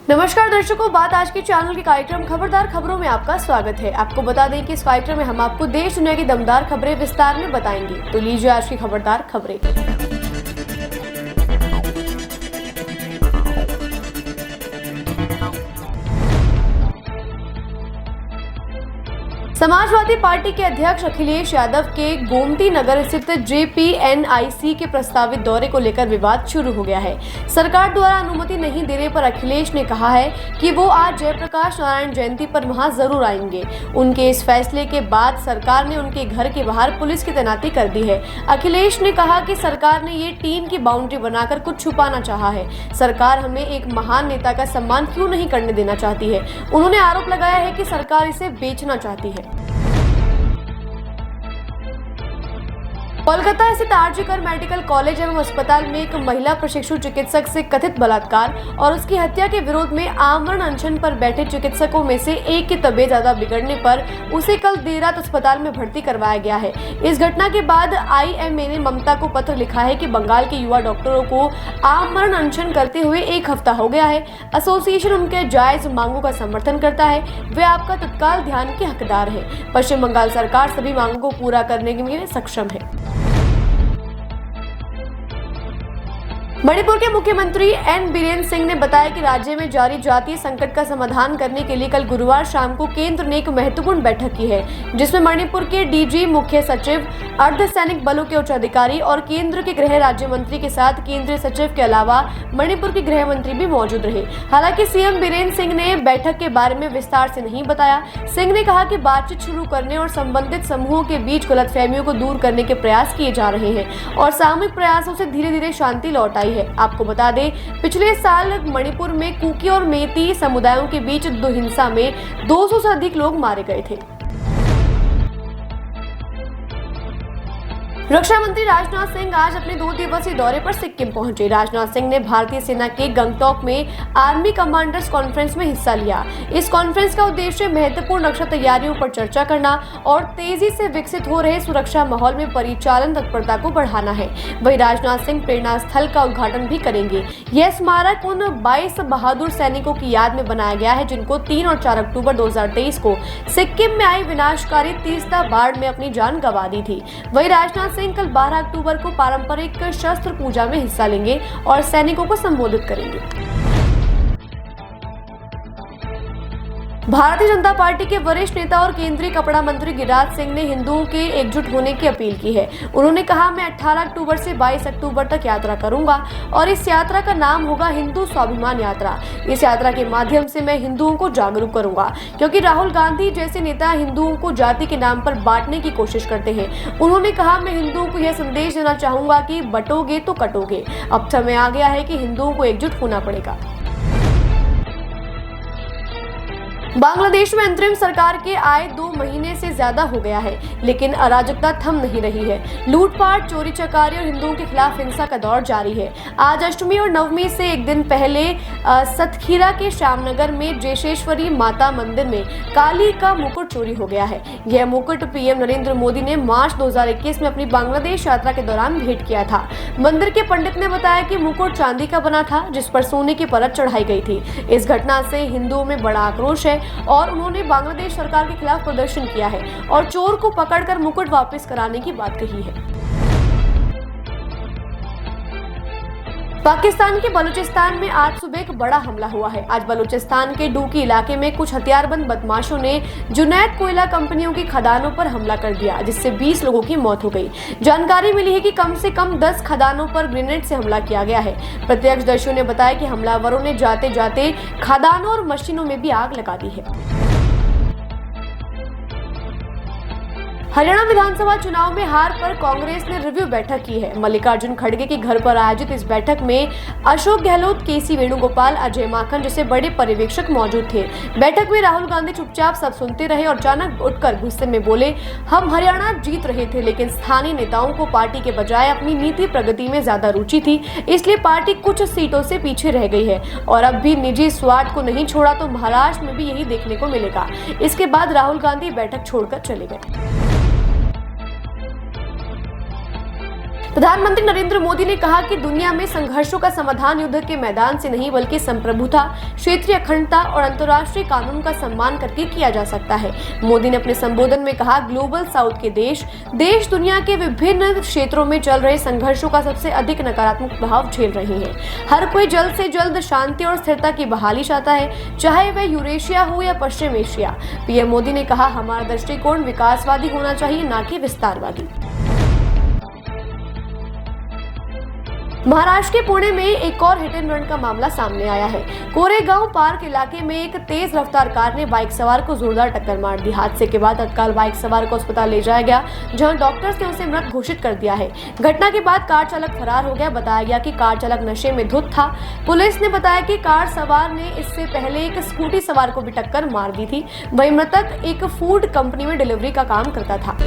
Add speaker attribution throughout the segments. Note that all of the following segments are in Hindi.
Speaker 1: नमस्कार दर्शकों, बात आज के चैनल के कार्यक्रम खबरदार खबरों में आपका स्वागत है। आपको बता दें कि इस कार्यक्रम में हम आपको देश दुनिया की दमदार खबरें विस्तार में बताएंगे। तो लीजिए आज की खबरदार खबरें। समाजवादी पार्टी के अध्यक्ष अखिलेश यादव के गोमती नगर स्थित JPNIC के प्रस्तावित दौरे को लेकर विवाद शुरू हो गया है। सरकार द्वारा अनुमति नहीं देने पर अखिलेश ने कहा है कि वो आज जयप्रकाश नारायण जयंती पर वहां जरूर आएंगे। उनके इस फैसले के बाद सरकार ने उनके घर के बाहर पुलिस की तैनाती कर दी है। अखिलेश ने कहा कि सरकार ने ये टीम की बाउंड्री बनाकर कुछ छुपाना चाहा है। सरकार हमें एक महान नेता का सम्मान क्यों नहीं करने देना चाहती है। उन्होंने आरोप लगाया है कि सरकार इसे बेचना चाहती है। कोलकाता स्थित आरजी मेडिकल कॉलेज एवं अस्पताल में एक महिला प्रशिक्षु चिकित्सक से कथित बलात्कार और उसकी हत्या के विरोध में आमरण अनशन पर बैठे चिकित्सकों में से एक की तबीयत ज्यादा बिगड़ने पर उसे कल देर रात अस्पताल में भर्ती करवाया गया है। इस घटना के बाद IMA ने ममता को पत्र लिखा है कि बंगाल के युवा डॉक्टरों को आमरण अनशन करते हुए 1 हफ्ता हो गया है। एसोसिएशन उनके जायज मांगों का समर्थन करता है। वे आपका तत्काल ध्यान के हकदार है। पश्चिम बंगाल सरकार सभी मांगों को पूरा करने में सक्षम है। मणिपुर के मुख्यमंत्री N बीरेन सिंह ने बताया कि राज्य में जारी जातीय संकट का समाधान करने के लिए कल गुरुवार शाम को केंद्र ने एक महत्वपूर्ण बैठक की है, जिसमें मणिपुर के DG, मुख्य सचिव, अर्धसैनिक बलों के उच्च अधिकारी और केंद्र के गृह राज्य मंत्री के साथ केंद्रीय सचिव के अलावा मणिपुर के गृह मंत्री भी मौजूद रहे। हालांकि CM बीरेन सिंह ने बैठक के बारे में विस्तार से नहीं बताया। सिंह ने कहा कि बातचीत शुरू करने और संबंधित समूहों के बीच गलतफहमियों को दूर करने के प्रयास किए जा रहे हैं और सामूहिक प्रयासों से धीरे धीरे शांति लौट आई है। आपको बता दें, पिछले साल मणिपुर में कुकी और मेती समुदायों के बीच हिंसा में 200 से अधिक लोग मारे गए थे। रक्षा मंत्री राजनाथ सिंह आज अपने 2 दिवसीय दौरे पर सिक्किम पहुंचे। राजनाथ सिंह ने भारतीय सेना के गंगटोक में आर्मी कमांडर्स कॉन्फ्रेंस में हिस्सा लिया। इस कॉन्फ्रेंस का उद्देश्य महत्वपूर्ण रक्षा तैयारियों पर चर्चा करना और तेजी से विकसित हो रहे सुरक्षा माहौल में परिचालन तत्परता को बढ़ाना है। वहीं राजनाथ सिंह प्रेरणा स्थल का उद्घाटन भी करेंगे। यह स्मारक उन 22 बहादुर सैनिकों की याद में बनाया गया है जिनको 3 और 4 अक्टूबर 2023 को सिक्किम में आई विनाशकारी तीस्ता बाढ़ में अपनी जान गंवा दी थी। वहीं राजनाथ सिंह कल 12 अक्टूबर को पारंपरिक शस्त्र पूजा में हिस्सा लेंगे और सैनिकों को संबोधित करेंगे। भारतीय जनता पार्टी के वरिष्ठ नेता और केंद्रीय कपड़ा मंत्री गिरिराज सिंह ने हिंदुओं के एकजुट होने की अपील की है। उन्होंने कहा, मैं 18 अक्टूबर से 22 अक्टूबर तक यात्रा करूंगा और इस यात्रा का नाम होगा हिंदू स्वाभिमान यात्रा। इस यात्रा के माध्यम से मैं हिंदुओं को जागरूक करूंगा, क्योंकि राहुल गांधी जैसे नेता हिंदुओं को जाति के नाम पर बांटने की कोशिश करते हैं। उन्होंने कहा, मैं हिंदुओं को यह संदेश देना चाहूंगा कि बटोगे तो कटोगे। अब समय आ गया है कि हिंदुओं को एकजुट होना पड़ेगा। बांग्लादेश में अंतरिम सरकार के आए 2 महीने से ज्यादा हो गया है, लेकिन अराजकता थम नहीं रही है। लूटपाट, चोरी चकारी और हिंदुओं के खिलाफ हिंसा का दौर जारी है। आज अष्टमी और नवमी से एक दिन पहले सतखीरा के श्यामनगर में जेशेश्वरी माता मंदिर में काली का मुकुट चोरी हो गया है। यह मुकुट PM नरेंद्र मोदी ने मार्च 2021 में अपनी बांग्लादेश यात्रा के दौरान भेंट किया था। मंदिर के पंडित ने बताया कि मुकुट चांदी का बना था, जिस पर सोने की परत चढ़ाई गई थी। इस घटना से हिंदुओं में बड़ा आक्रोश है और उन्होंने बांग्लादेश सरकार के खिलाफ प्रदर्शन किया है और चोर को पकड़कर मुकुट वापस कराने की बात कही है। पाकिस्तान के बलूचिस्तान में आज सुबह एक बड़ा हमला हुआ है। आज बलूचिस्तान के डूकी इलाके में कुछ हथियारबंद बदमाशों ने जुनैद कोयला कंपनियों की खदानों पर हमला कर दिया, जिससे 20 लोगों की मौत हो गई। जानकारी मिली है कि कम से कम 10 खदानों पर ग्रेनेड से हमला किया गया है। प्रत्यक्षदर्शियों ने बताया कि हमलावरों ने जाते जाते खदानों और मशीनों में भी आग लगा दी है। हरियाणा विधानसभा चुनाव में हार पर कांग्रेस ने रिव्यू बैठक की है। मल्लिकार्जुन खड़गे के घर पर आयोजित इस बैठक में अशोक गहलोत, KC वेणुगोपाल, अजय माकन जैसे बड़े पर्यवेक्षक मौजूद थे। बैठक में राहुल गांधी चुपचाप सब सुनते रहे और अचानक उठकर गुस्से में बोले, हम हरियाणा जीत रहे थे, लेकिन स्थानीय नेताओं को पार्टी के बजाय अपनी नीति प्रगति में ज्यादा रुचि थी, इसलिए पार्टी कुछ सीटों से पीछे रह गई है और अब भी निजी स्वार्थ को नहीं छोड़ा तो महाराष्ट्र में भी यही देखने को मिलेगा। इसके बाद राहुल गांधी बैठक छोड़कर चले गए। प्रधानमंत्री नरेंद्र मोदी ने कहा कि दुनिया में संघर्षों का समाधान युद्ध के मैदान से नहीं बल्कि संप्रभुता, क्षेत्रीय अखंडता और अंतर्राष्ट्रीय कानून का सम्मान करके किया जा सकता है। मोदी ने अपने संबोधन में कहा, ग्लोबल साउथ के देश दुनिया के विभिन्न क्षेत्रों में चल रहे संघर्षों का सबसे अधिक नकारात्मक प्रभाव झेल रहे हैं। हर कोई जल्द से जल्द शांति और स्थिरता की बहाली चाहता है, चाहे वह यूरेशिया हो या पश्चिम एशिया। पीएम मोदी ने कहा, हमारा दृष्टिकोण विकासवादी होना चाहिए, न कि विस्तारवादी। महाराष्ट्र के पुणे में एक और हिट एंड रन का मामला सामने आया है। कोरेगांव पार्क इलाके में एक तेज रफ्तार कार ने बाइक सवार को जोरदार टक्कर मार दी। हादसे के बाद तत्काल बाइक सवार को अस्पताल ले जाया गया, जहां डॉक्टर्स ने उसे मृत घोषित कर दिया है। घटना के बाद कार चालक फरार हो गया। बताया गया कि कार चालक नशे में धुत था। पुलिस ने बताया कि कार सवार ने इससे पहले एक स्कूटी सवार को भी टक्कर मार दी थी। वहीं मृतक एक फूड कंपनी में डिलीवरी का काम करता था।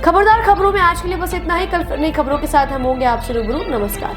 Speaker 1: खबरदार खबरों में आज के लिए बस इतना ही। कल नई खबरों के साथ हम होंगे आपसे रूबरू। नमस्कार।